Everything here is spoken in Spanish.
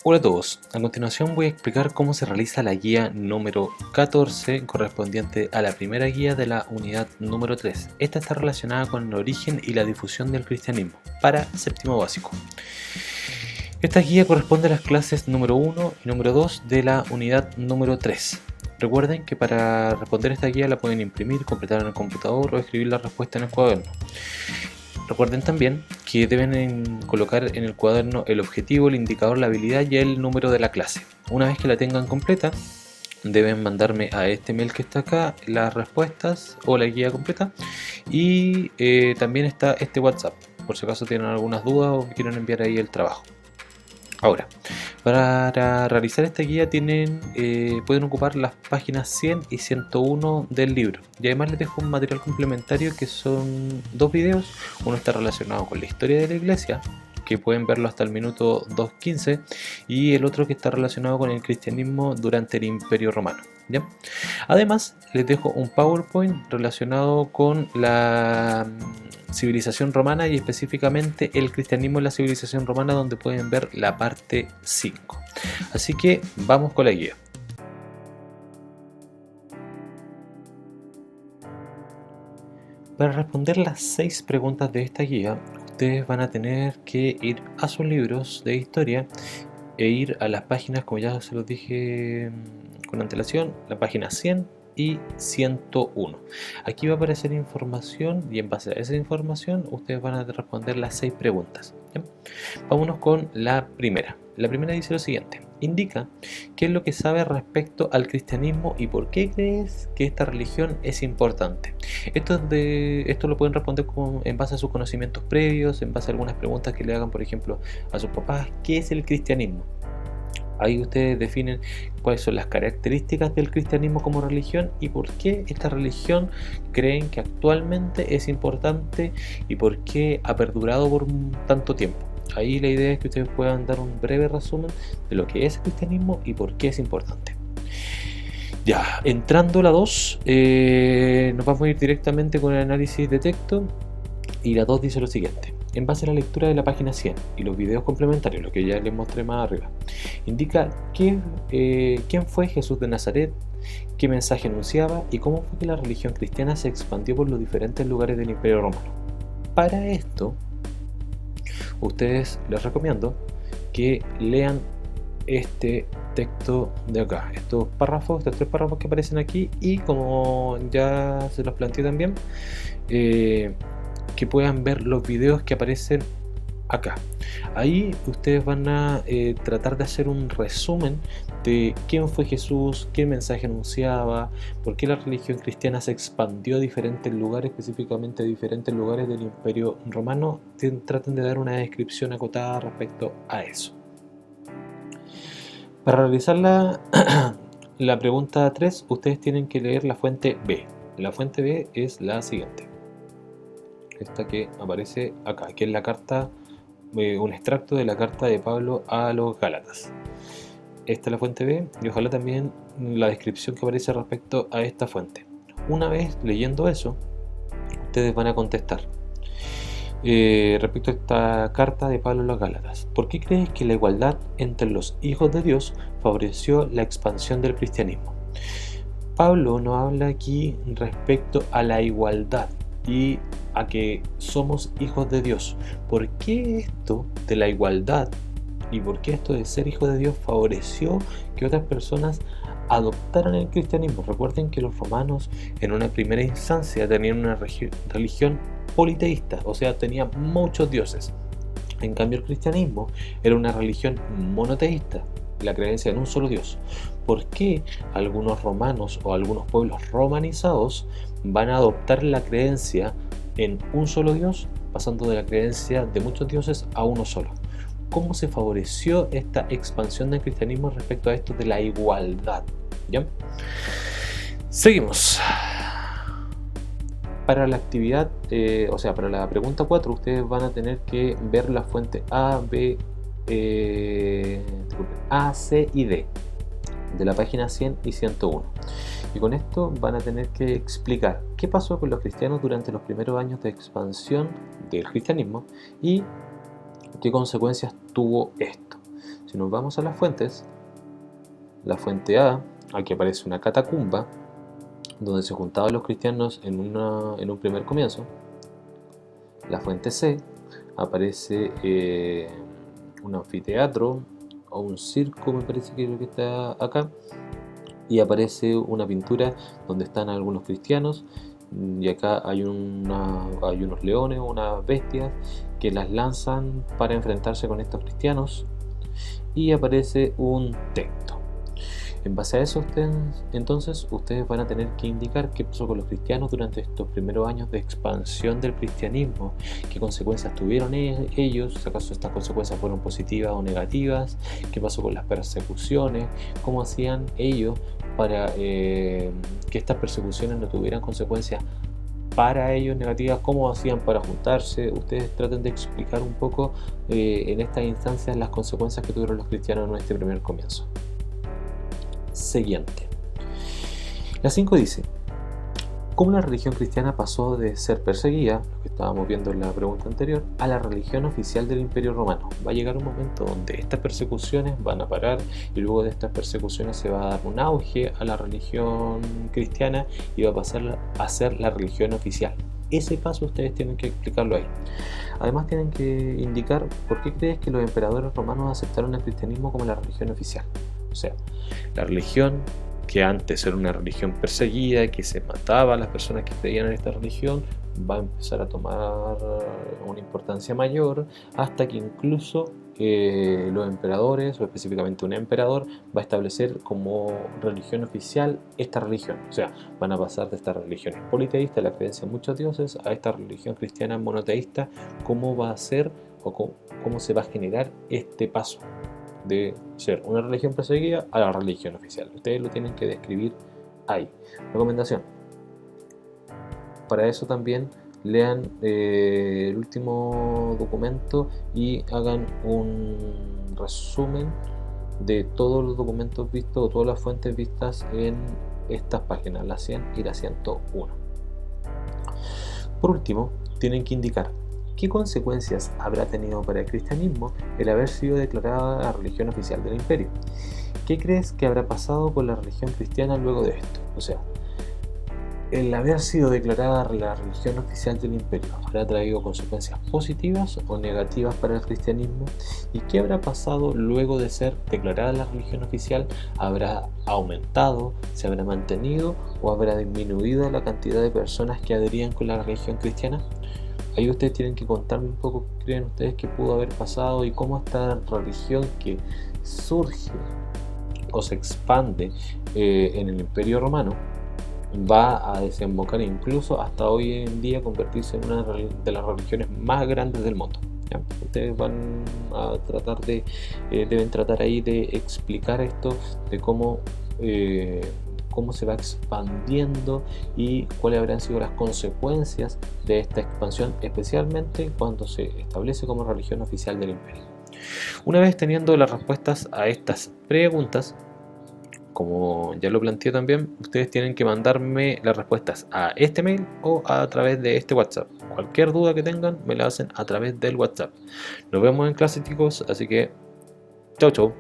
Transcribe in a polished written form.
Hola a todos, a continuación voy a explicar cómo se realiza la guía número 14 correspondiente a la primera guía de la unidad número 3. Esta está relacionada con el origen y la difusión del cristianismo para séptimo básico. Esta guía corresponde a las clases número 1 y número 2 de la unidad número 3. Recuerden que para responder esta guía la pueden imprimir, completar en el computador o escribir la respuesta en el cuaderno. Recuerden también que deben colocar en el cuaderno el objetivo, el indicador, la habilidad y el número de la clase. Una vez que la tengan completa, deben mandarme a este mail que está acá las respuestas o la guía completa, y también está este WhatsApp por si acaso tienen algunas dudas o quieren enviar ahí el trabajo. Ahora, para realizar esta guía pueden ocupar las páginas 100 y 101 del libro. Y además les dejo un material complementario que son dos videos. Uno está relacionado con la historia de la iglesia, que pueden verlo hasta el minuto 2:15, y el otro que está relacionado con el cristianismo durante el Imperio Romano. ¿Ya? Además, les dejo un PowerPoint relacionado con la civilización romana y específicamente el cristianismo en la civilización romana, donde pueden ver la parte 5. Así que vamos con la guía. Para responder las 6 preguntas de esta guía, ustedes van a tener que ir a sus libros de historia e ir a las páginas, como ya se los dije con antelación, la página 100 y 101. Aquí va a aparecer información y en base a esa información ustedes van a responder las 6 preguntas. ¿Bien? Vámonos con la primera. La primera dice lo siguiente: indica qué es lo que sabe respecto al cristianismo y por qué crees que esta religión es importante. Esto lo pueden responder en base a sus conocimientos previos, en base a algunas preguntas que le hagan, por ejemplo, a sus papás. ¿Qué es el cristianismo? Ahí ustedes definen cuáles son las características del cristianismo como religión y por qué esta religión creen que actualmente es importante y por qué ha perdurado por tanto tiempo. Ahí la idea es que ustedes puedan dar un breve resumen de lo que es el cristianismo y por qué es importante. Ya, entrando a la 2, nos vamos a ir directamente con el análisis de texto, y la 2 dice lo siguiente: en base a la lectura de la página 100 y los videos complementarios, lo que ya les mostré más arriba, indica quién fue Jesús de Nazaret, qué mensaje anunciaba y cómo fue que la religión cristiana se expandió por los diferentes lugares del Imperio Romano. Para esto, ustedes les recomiendo que lean este texto de acá, estos 3 párrafos que aparecen aquí, y como ya se los planteé también, que puedan ver los videos que aparecen acá. Ahí ustedes van a tratar de hacer un resumen de quién fue Jesús, qué mensaje anunciaba, por qué la religión cristiana se expandió a diferentes lugares, específicamente a diferentes lugares del Imperio Romano. Traten de dar una descripción acotada respecto a eso. Para realizar la pregunta 3, ustedes tienen que leer la fuente B. La fuente B es la siguiente: esta que aparece acá, que es la carta, un extracto de la carta de Pablo a los Gálatas. Esta es la fuente B, y ojalá también la descripción que aparece respecto a esta fuente. Una vez leyendo eso, ustedes van a contestar respecto a esta carta de Pablo a los Gálatas: ¿por qué crees que la igualdad entre los hijos de Dios favoreció la expansión del cristianismo? Pablo nos habla aquí respecto a la igualdad y a que somos hijos de Dios. ¿Por qué esto de la igualdad y por qué esto de ser hijo de Dios favoreció que otras personas adoptaran el cristianismo? Recuerden que los romanos en una primera instancia tenían una religión politeísta, o sea, tenían muchos dioses. En cambio, el cristianismo era una religión monoteísta, la creencia en un solo Dios. ¿Por qué algunos romanos o algunos pueblos romanizados van a adoptar la creencia en un solo Dios, pasando de la creencia de muchos dioses a uno solo? ¿Cómo se favoreció esta expansión del cristianismo respecto a esto de la igualdad? ¿Ya? Seguimos. Para la actividad, para la pregunta 4, ustedes van a tener que ver la fuente A, B, A, C y D de la página 100 y 101. Y con esto van a tener que explicar qué pasó con los cristianos durante los primeros años de expansión del cristianismo y qué consecuencias tuvo esto. Si nos vamos a las fuentes, la fuente A, aquí aparece una catacumba, donde se juntaban los cristianos en un primer comienzo. La fuente C, aparece un anfiteatro o un circo, me parece que es lo que está acá, y aparece una pintura donde están algunos cristianos, y acá hay unos leones o unas bestias que las lanzan para enfrentarse con estos cristianos, y aparece un texto. En base a eso, entonces, ustedes van a tener que indicar qué pasó con los cristianos durante estos primeros años de expansión del cristianismo, qué consecuencias tuvieron ellos, si acaso estas consecuencias fueron positivas o negativas, qué pasó con las persecuciones, cómo hacían ellos para que estas persecuciones no tuvieran consecuencias para ellos negativas, cómo hacían para juntarse. Ustedes traten de explicar un poco en estas instancias las consecuencias que tuvieron los cristianos en este primer comienzo. Siguiente. La 5 dice: ¿cómo la religión cristiana pasó de ser perseguida, lo que estábamos viendo en la pregunta anterior, a la religión oficial del Imperio Romano? Va a llegar un momento donde estas persecuciones van a parar y luego de estas persecuciones se va a dar un auge a la religión cristiana y va a pasar a ser la religión oficial. Ese paso ustedes tienen que explicarlo ahí. Además tienen que indicar por qué crees que los emperadores romanos aceptaron el cristianismo como la religión oficial. O sea, la religión que antes era una religión perseguida, que se mataba a las personas que creían en esta religión, va a empezar a tomar una importancia mayor hasta que incluso los emperadores, o específicamente un emperador, va a establecer como religión oficial esta religión. O sea, van a pasar de esta religión politeísta, la creencia en muchos dioses, a esta religión cristiana monoteísta. ¿Cómo va a ser o cómo se va a generar este paso de ser una religión perseguida a la religión oficial? Ustedes lo tienen que describir ahí. Recomendación: para eso también lean el último documento y hagan un resumen de todos los documentos vistos o todas las fuentes vistas en estas páginas, la 100 y la 101. Por último, tienen que indicar ¿qué consecuencias habrá tenido para el cristianismo el haber sido declarada la religión oficial del imperio? ¿Qué crees que habrá pasado con la religión cristiana luego de esto? O sea, el haber sido declarada la religión oficial del imperio, ¿habrá traído consecuencias positivas o negativas para el cristianismo? ¿Y qué habrá pasado luego de ser declarada la religión oficial? ¿Habrá aumentado, se habrá mantenido o habrá disminuido la cantidad de personas que adherían con la religión cristiana? Ahí ustedes tienen que contarme un poco qué creen ustedes que pudo haber pasado y cómo esta religión que surge o se expande en el Imperio Romano va a desembocar incluso hasta hoy en día convertirse en una de las religiones más grandes del mundo. ¿Ya? Ustedes van a tratar deben tratar ahí de explicar esto, de cómo se va expandiendo y cuáles habrán sido las consecuencias de esta expansión, especialmente cuando se establece como religión oficial del imperio. Una vez teniendo las respuestas a estas preguntas, como ya lo planteé también, ustedes tienen que mandarme las respuestas a este mail o a través de este WhatsApp. Cualquier duda que tengan me la hacen a través del WhatsApp. Nos vemos en clase, chicos, así que chau chau.